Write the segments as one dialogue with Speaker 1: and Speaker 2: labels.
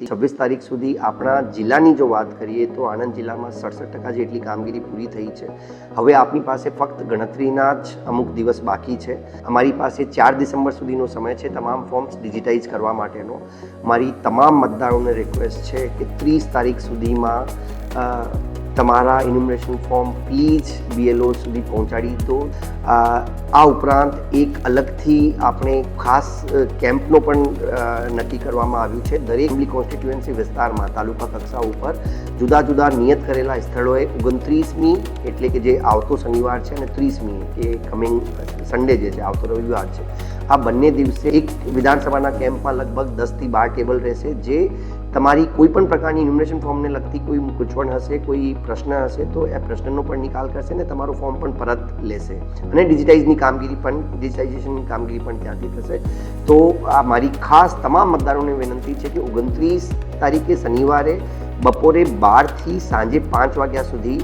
Speaker 1: હતી. 26 તારીખ સુધી આપણા જિલ્લાની જો વાત કરીએ તો આણંદ જિલ્લામાં 67% જેટલી કામગીરી પૂરી થઈ છે. હવે આપની પાસે ફક્ત ગણતરીના જ અમુક દિવસ બાકી છે. અમારી પાસે 4 ડિસેમ્બર સુધીનો સમય છે તમામ ફોર્મ્સ ડિજિટાઇઝ કરવા માટેનો. મારી તમામ મતદારોને રિક્વેસ્ટ છે કે 30 તારીખ સુધીમાં તમારા ઇન્યુમરેશન ફોર્મ પ્લીઝ BLO સુધી પહોંચાડી દો. આ ઉપરાંત એક અલગથી આપણે ખાસ કેમ્પનો પણ નક્કી કરવામાં આવ્યું છે. દરેક કોન્સ્ટિટ્યુએન્સી વિસ્તારમાં તાલુકા કક્ષા ઉપર જુદા જુદા નિયત કરેલા સ્થળોએ 29મી એટલે કે જે આવતો શનિવાર છે અને 30મી કે કમિંગ સન્ડે જે છે આવતો રવિવાર છે, આ બંને દિવસે એક વિધાનસભાના કેમ્પમાં લગભગ 10થી 12 ટેબલ રહેશે. જે તમારી કોઈ પણ પ્રકારની ઇન્યુમરેશન ફોર્મને લગતી કોઈ ગૂંચવણ હશે, કોઈ પ્રશ્ન હશે તો એ પ્રશ્નનો પણ નિકાલ કરશે ને તમારું ફોર્મ પણ પરત લેશે અને ડિજિટાઇઝેશનની કામગીરી પણ ત્યાંથી થશે. તો આ મારી ખાસ તમામ મતદારોને વિનંતી છે કે 29 તારીખે શનિવારે બપોરે 12થી સાંજે 5 વાગ્યા સુધી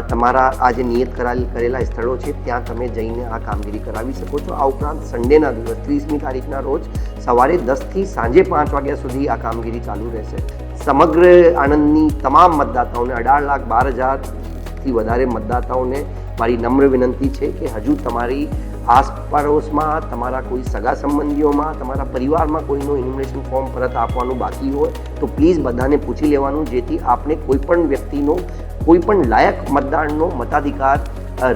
Speaker 1: તમારા આ જે નિયત કરેલા સ્થળો છે ત્યાં તમે જઈને આ કામગીરી કરાવી શકો છો. આ ઉપરાંત સન્ડેના દિવસ 30મી તારીખના રોજ સવારે 10થી સાંજે 5 વાગ્યા સુધી આ કામગીરી ચાલુ રહેશે. સમગ્ર આણંદની તમામ મતદાતાઓને 18,12,000થી વધારે મતદાતાઓને મારી નમ્ર વિનંતી છે કે હજુ તમારી આસપાડોશમાં, તમારા કોઈ સગા સંબંધીઓમાં, તમારા પરિવારમાં કોઈનું ઇન્યુમરેશન ફોર્મ પરત આપવાનું બાકી હોય તો પ્લીઝ બધાને પૂછી લેવાનું, જેથી આપણે કોઈ પણ વ્યક્તિનો કોઈ પણ લાયક મતદારનો મતાધિકાર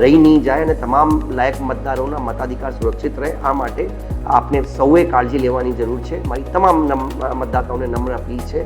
Speaker 1: રહી નહીં જાય અને તમામ લાયક મતદારોના મતાધિકાર સુરક્ષિત રહે. આ માટે આપણે સૌએ કાળજી લેવાની જરૂર છે. મારી તમામ મતદાતાઓને નમ્ર અપીલ છે